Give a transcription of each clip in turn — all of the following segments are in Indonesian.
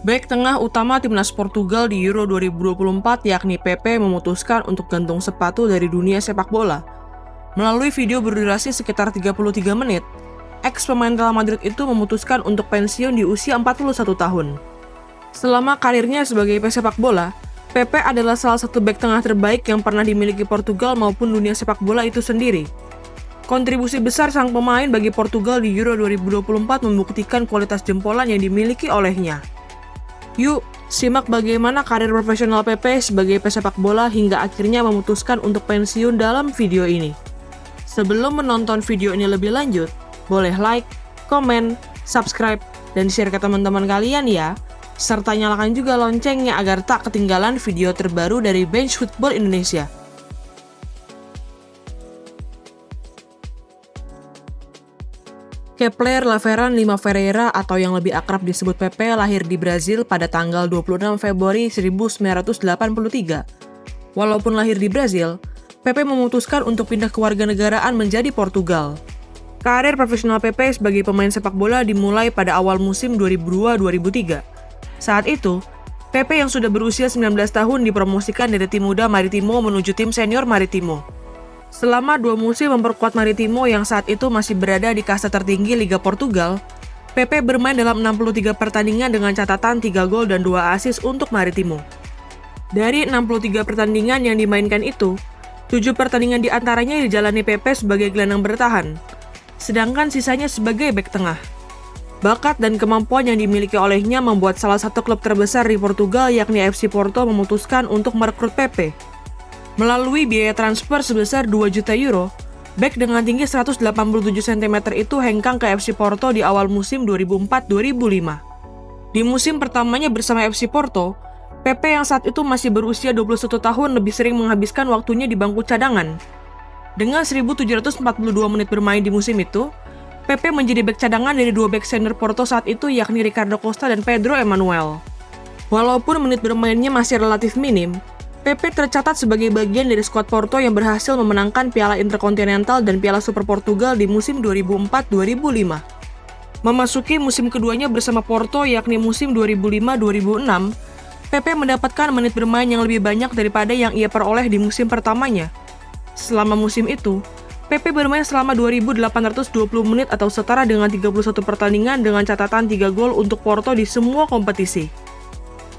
Bek tengah utama timnas Portugal di Euro 2024 yakni Pepe memutuskan untuk gantung sepatu dari dunia sepak bola. Melalui video berdurasi sekitar 33 menit, ex-pemain Real Madrid itu memutuskan untuk pensiun di usia 41 tahun. Selama karirnya sebagai pesepak bola, Pepe adalah salah satu bek tengah terbaik yang pernah dimiliki Portugal maupun dunia sepak bola itu sendiri. Kontribusi besar sang pemain bagi Portugal di Euro 2024 membuktikan kualitas jempolan yang dimiliki olehnya. Yuk, simak bagaimana karir profesional Pepe sebagai pesepak bola hingga akhirnya memutuskan untuk pensiun dalam video ini. Sebelum menonton video ini lebih lanjut, boleh like, komen, subscribe, dan share ke teman-teman kalian ya. Serta nyalakan juga loncengnya agar tak ketinggalan video terbaru dari Bench Football Indonesia. Kepler Laveran Lima Ferreira atau yang lebih akrab disebut Pepe lahir di Brazil pada tanggal 26 Februari 1983. Walaupun lahir di Brazil, Pepe memutuskan untuk pindah kewarganegaraan menjadi Portugal. Karir profesional Pepe sebagai pemain sepak bola dimulai pada awal musim 2002-2003. Saat itu, Pepe yang sudah berusia 19 tahun dipromosikan dari tim muda Maritimo menuju tim senior Maritimo. Selama 2 musim memperkuat Maritimo yang saat itu masih berada di kasta tertinggi Liga Portugal, Pepe bermain dalam 63 pertandingan dengan catatan 3 gol dan 2 assist untuk Maritimo. Dari 63 pertandingan yang dimainkan itu, 7 pertandingan diantaranya dijalani Pepe sebagai gelandang bertahan, sedangkan sisanya sebagai bek tengah. Bakat dan kemampuan yang dimiliki olehnya membuat salah satu klub terbesar di Portugal yakni FC Porto memutuskan untuk merekrut Pepe. Melalui biaya transfer sebesar 2 juta euro, bek dengan tinggi 187 cm itu hengkang ke FC Porto di awal musim 2004-2005. Di musim pertamanya bersama FC Porto, Pepe yang saat itu masih berusia 21 tahun lebih sering menghabiskan waktunya di bangku cadangan. Dengan 1.742 menit bermain di musim itu, Pepe menjadi bek cadangan dari 2 bek senior Porto saat itu yakni Ricardo Costa dan Pedro Emmanuel. Walaupun menit bermainnya masih relatif minim, Pepe tercatat sebagai bagian dari skuad Porto yang berhasil memenangkan Piala Interkontinental dan Piala Super Portugal di musim 2004-2005. Memasuki musim keduanya bersama Porto yakni musim 2005-2006, Pepe mendapatkan menit bermain yang lebih banyak daripada yang ia peroleh di musim pertamanya. Selama musim itu, Pepe bermain selama 2.820 menit atau setara dengan 31 pertandingan dengan catatan 3 gol untuk Porto di semua kompetisi.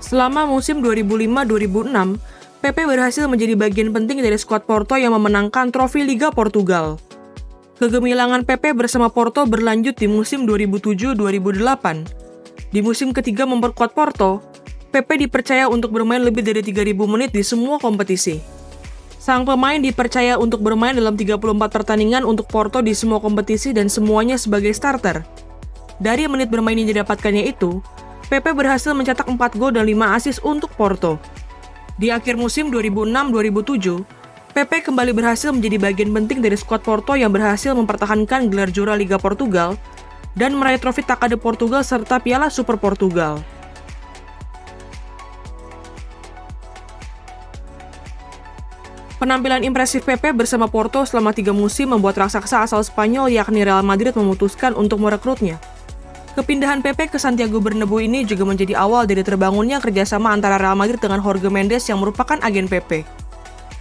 Selama musim 2005-2006, Pepe berhasil menjadi bagian penting dari skuad Porto yang memenangkan trofi Liga Portugal. Kegemilangan Pepe bersama Porto berlanjut di musim 2007-2008. Di musim ketiga memperkuat Porto, Pepe dipercaya untuk bermain lebih dari 3.000 menit di semua kompetisi. Sang pemain dipercaya untuk bermain dalam 34 pertandingan untuk Porto di semua kompetisi dan semuanya sebagai starter. Dari menit bermain yang didapatkannya itu, Pepe berhasil mencetak 4 gol dan 5 assist untuk Porto. Di akhir musim 2006-2007, Pepe kembali berhasil menjadi bagian penting dari skuad Porto yang berhasil mempertahankan gelar juara Liga Portugal dan meraih trofi Taça de Portugal serta Piala Super Portugal. Penampilan impresif Pepe bersama Porto selama 3 musim membuat raksasa asal Spanyol yakni Real Madrid memutuskan untuk merekrutnya. Kepindahan Pepe ke Santiago Bernabeu ini juga menjadi awal dari terbangunnya kerjasama antara Real Madrid dengan Jorge Mendes yang merupakan agen Pepe.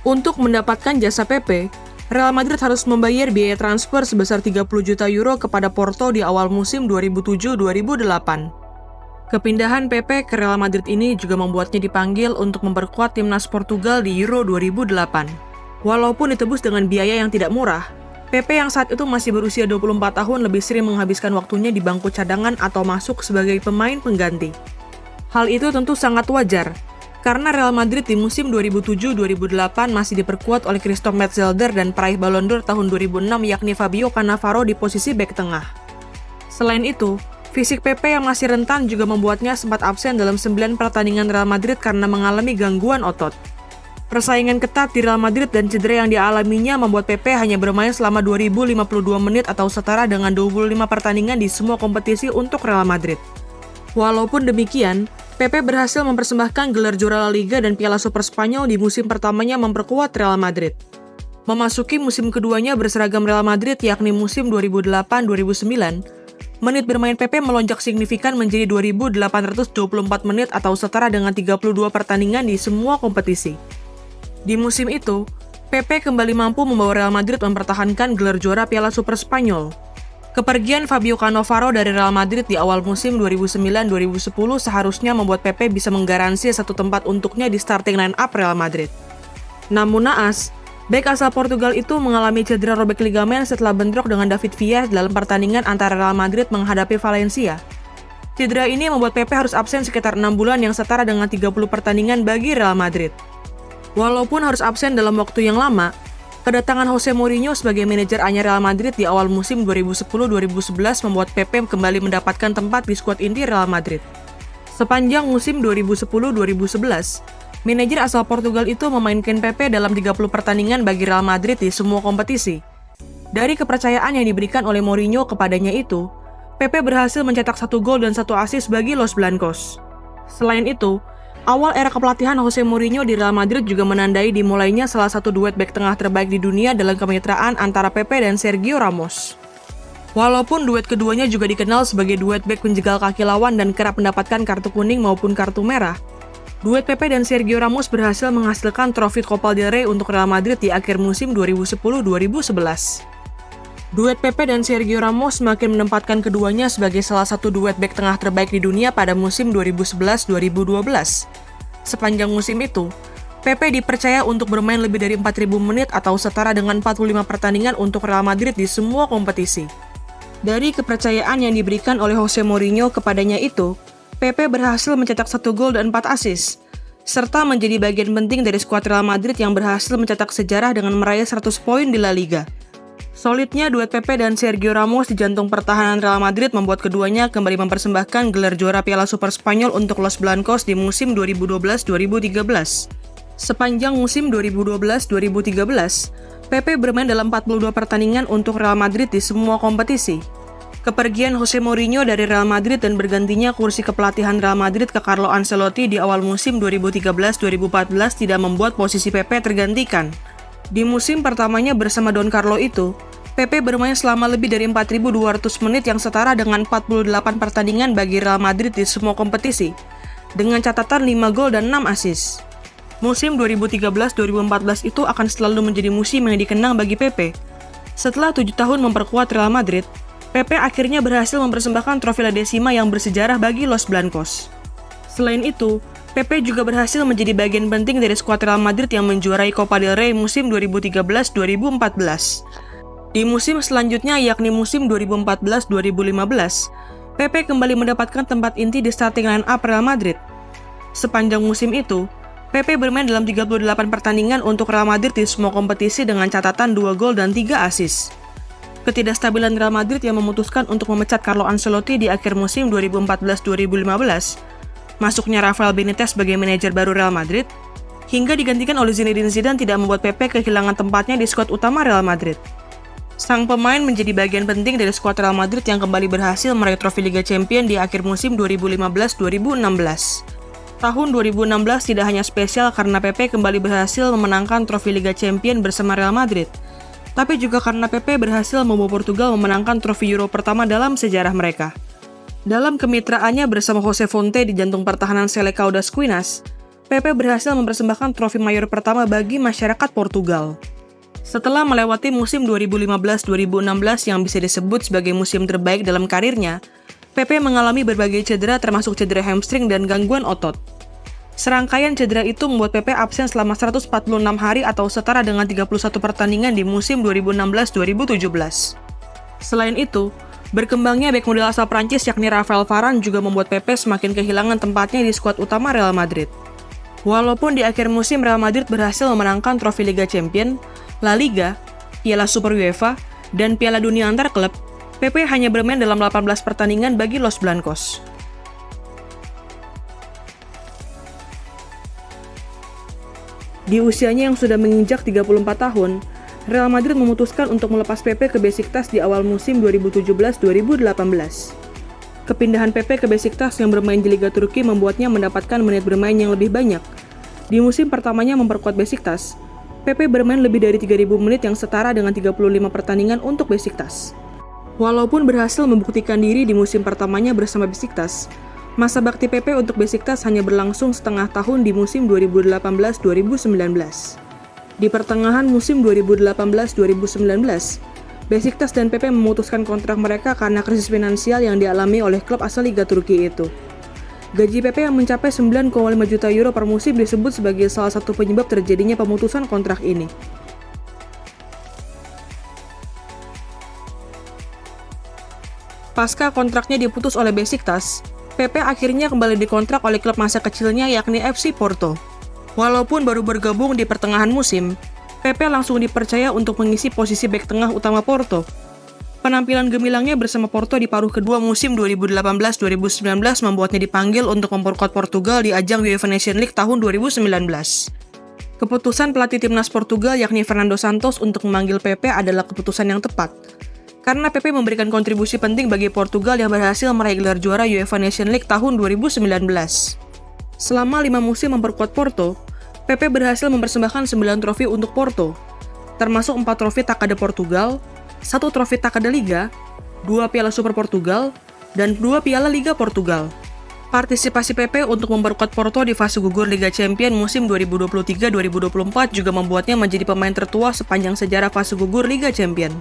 Untuk mendapatkan jasa Pepe, Real Madrid harus membayar biaya transfer sebesar 30 juta euro kepada Porto di awal musim 2007-2008. Kepindahan Pepe ke Real Madrid ini juga membuatnya dipanggil untuk memperkuat timnas Portugal di Euro 2008. Walaupun ditebus dengan biaya yang tidak murah, Pepe yang saat itu masih berusia 24 tahun lebih sering menghabiskan waktunya di bangku cadangan atau masuk sebagai pemain pengganti. Hal itu tentu sangat wajar, karena Real Madrid di musim 2007-2008 masih diperkuat oleh Christophe Metzelder dan peraih Ballon d'Or tahun 2006 yakni Fabio Cannavaro di posisi bek tengah. Selain itu, fisik Pepe yang masih rentan juga membuatnya sempat absen dalam 9 pertandingan Real Madrid karena mengalami gangguan otot. Persaingan ketat di Real Madrid dan cedera yang dialaminya membuat Pepe hanya bermain selama 2.052 menit atau setara dengan 25 pertandingan di semua kompetisi untuk Real Madrid. Walaupun demikian, Pepe berhasil mempersembahkan gelar juara La Liga dan Piala Super Spanyol di musim pertamanya memperkuat Real Madrid. Memasuki musim keduanya berseragam Real Madrid yakni musim 2008-2009, menit bermain Pepe melonjak signifikan menjadi 2.824 menit atau setara dengan 32 pertandingan di semua kompetisi. Di musim itu, Pepe kembali mampu membawa Real Madrid mempertahankan gelar juara Piala Super Spanyol. Kepergian Fabio Cannavaro dari Real Madrid di awal musim 2009-2010 seharusnya membuat Pepe bisa menggaransi satu tempat untuknya di starting line-up Real Madrid. Namun naas, bek asal Portugal itu mengalami cedera robek ligamen setelah bentrok dengan David Villa dalam pertandingan antara Real Madrid menghadapi Valencia. Cedera ini membuat Pepe harus absen sekitar 6 bulan yang setara dengan 30 pertandingan bagi Real Madrid. Walaupun harus absen dalam waktu yang lama, kedatangan Jose Mourinho sebagai manajer anyar Real Madrid di awal musim 2010-2011 membuat Pepe kembali mendapatkan tempat di skuad inti Real Madrid. Sepanjang musim 2010-2011, manajer asal Portugal itu memainkan Pepe dalam 30 pertandingan bagi Real Madrid di semua kompetisi. Dari kepercayaan yang diberikan oleh Mourinho kepadanya itu, Pepe berhasil mencetak 1 gol dan 1 assist bagi Los Blancos. Selain itu, awal era kepelatihan Jose Mourinho di Real Madrid juga menandai dimulainya salah satu duet bek tengah terbaik di dunia dalam kemitraan antara Pepe dan Sergio Ramos. Walaupun duet keduanya juga dikenal sebagai duet bek penjegal kaki lawan dan kerap mendapatkan kartu kuning maupun kartu merah, duet Pepe dan Sergio Ramos berhasil menghasilkan trofi Copa del Rey untuk Real Madrid di akhir musim 2010-2011. Duet Pepe dan Sergio Ramos semakin menempatkan keduanya sebagai salah satu duet bek tengah terbaik di dunia pada musim 2011-2012. Sepanjang musim itu, Pepe dipercaya untuk bermain lebih dari 4.000 menit atau setara dengan 45 pertandingan untuk Real Madrid di semua kompetisi. Dari kepercayaan yang diberikan oleh Jose Mourinho kepadanya itu, Pepe berhasil mencetak 1 gol dan 4 assist, serta menjadi bagian penting dari skuad Real Madrid yang berhasil mencetak sejarah dengan meraih 100 poin di La Liga. Solidnya duet Pepe dan Sergio Ramos di jantung pertahanan Real Madrid membuat keduanya kembali mempersembahkan gelar juara Piala Super Spanyol untuk Los Blancos di musim 2012-2013. Sepanjang musim 2012-2013, Pepe bermain dalam 42 pertandingan untuk Real Madrid di semua kompetisi. Kepergian Jose Mourinho dari Real Madrid dan bergantinya kursi kepelatihan Real Madrid ke Carlo Ancelotti di awal musim 2013-2014 tidak membuat posisi Pepe tergantikan. Di musim pertamanya bersama Don Carlo itu, Pepe bermain selama lebih dari 4.200 menit yang setara dengan 48 pertandingan bagi Real Madrid di semua kompetisi, dengan catatan 5 gol dan 6 assist. Musim 2013-2014 itu akan selalu menjadi musim yang dikenang bagi Pepe. Setelah 7 tahun memperkuat Real Madrid, Pepe akhirnya berhasil mempersembahkan trofi La Decima yang bersejarah bagi Los Blancos. Selain itu, Pepe juga berhasil menjadi bagian penting dari skuad Real Madrid yang menjuarai Copa del Rey musim 2013-2014. Di musim selanjutnya yakni musim 2014-2015, Pepe kembali mendapatkan tempat inti di starting line-up Real Madrid. Sepanjang musim itu, Pepe bermain dalam 38 pertandingan untuk Real Madrid di semua kompetisi dengan catatan 2 gol dan 3 assist. Ketidakstabilan Real Madrid yang memutuskan untuk memecat Carlo Ancelotti di akhir musim 2014-2015, masuknya Rafael Benitez sebagai manajer baru Real Madrid, hingga digantikan oleh Zinedine Zidane tidak membuat Pepe kehilangan tempatnya di skuad utama Real Madrid. Sang pemain menjadi bagian penting dari skuad Real Madrid yang kembali berhasil meraih trofi Liga Champions di akhir musim 2015-2016. Tahun 2016 tidak hanya spesial karena Pepe kembali berhasil memenangkan trofi Liga Champions bersama Real Madrid, tapi juga karena Pepe berhasil membawa Portugal memenangkan trofi Euro pertama dalam sejarah mereka. Dalam kemitraannya bersama Jose Fonte di jantung pertahanan Seleção das Quinas, Pepe berhasil mempersembahkan trofi mayor pertama bagi masyarakat Portugal. Setelah melewati musim 2015-2016 yang bisa disebut sebagai musim terbaik dalam karirnya, Pepe mengalami berbagai cedera termasuk cedera hamstring dan gangguan otot. Serangkaian cedera itu membuat Pepe absen selama 146 hari atau setara dengan 31 pertandingan di musim 2016-2017. Selain itu, berkembangnya bek model asal Prancis yakni Raphael Varane juga membuat Pepe semakin kehilangan tempatnya di skuad utama Real Madrid. Walaupun di akhir musim Real Madrid berhasil memenangkan trofi Liga Champions, La Liga, Piala Super UEFA, dan Piala Dunia antar klub, Pepe hanya bermain dalam 18 pertandingan bagi Los Blancos. Di usianya yang sudah menginjak 34 tahun, Real Madrid memutuskan untuk melepas Pepe ke Besiktas di awal musim 2017-2018. Kepindahan Pepe ke Besiktas yang bermain di Liga Turki membuatnya mendapatkan menit bermain yang lebih banyak. Di musim pertamanya memperkuat Besiktas, Pepe bermain lebih dari 3.000 menit yang setara dengan 35 pertandingan untuk Besiktas. Walaupun berhasil membuktikan diri di musim pertamanya bersama Besiktas, masa bakti Pepe untuk Besiktas hanya berlangsung setengah tahun di musim 2018-2019. Di pertengahan musim 2018-2019, Besiktas dan Pepe memutuskan kontrak mereka karena krisis finansial yang dialami oleh klub asal Liga Turki itu. Gaji Pepe yang mencapai 9,5 juta euro per musim disebut sebagai salah satu penyebab terjadinya pemutusan kontrak ini. Pasca kontraknya diputus oleh Besiktas, Pepe akhirnya kembali dikontrak oleh klub masa kecilnya yakni FC Porto. Walaupun baru bergabung di pertengahan musim, Pepe langsung dipercaya untuk mengisi posisi bek tengah utama Porto. Penampilan gemilangnya bersama Porto di paruh kedua musim 2018-2019 membuatnya dipanggil untuk memperkuat Portugal di ajang UEFA Nations League tahun 2019. Keputusan pelatih timnas Portugal yakni Fernando Santos untuk memanggil Pepe adalah keputusan yang tepat. Karena Pepe memberikan kontribusi penting bagi Portugal yang berhasil meraih gelar juara UEFA Nations League tahun 2019. Selama 5 musim memperkuat Porto, Pepe berhasil mempersembahkan 9 trofi untuk Porto, termasuk 4 trofi Taça de Portugal, 1 trofi Taça de Liga, 2 Piala Super Portugal, dan 2 Piala Liga Portugal. Partisipasi Pepe untuk memperkuat Porto di fase gugur Liga Champions musim 2023-2024 juga membuatnya menjadi pemain tertua sepanjang sejarah fase gugur Liga Champions.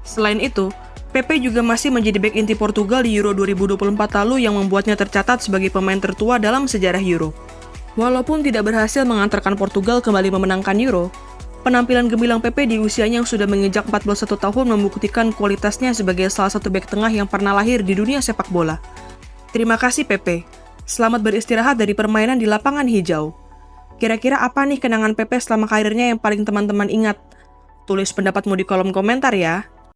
Selain itu, Pepe juga masih menjadi bek inti Portugal di Euro 2024 lalu yang membuatnya tercatat sebagai pemain tertua dalam sejarah Euro. Walaupun tidak berhasil mengantarkan Portugal kembali memenangkan Euro, penampilan gemilang Pepe di usianya yang sudah menginjak 41 tahun membuktikan kualitasnya sebagai salah satu bek tengah yang pernah lahir di dunia sepak bola. Terima kasih Pepe. Selamat beristirahat dari permainan di lapangan hijau. Kira-kira apa nih kenangan Pepe selama karirnya yang paling teman-teman ingat? Tulis pendapatmu di kolom komentar ya.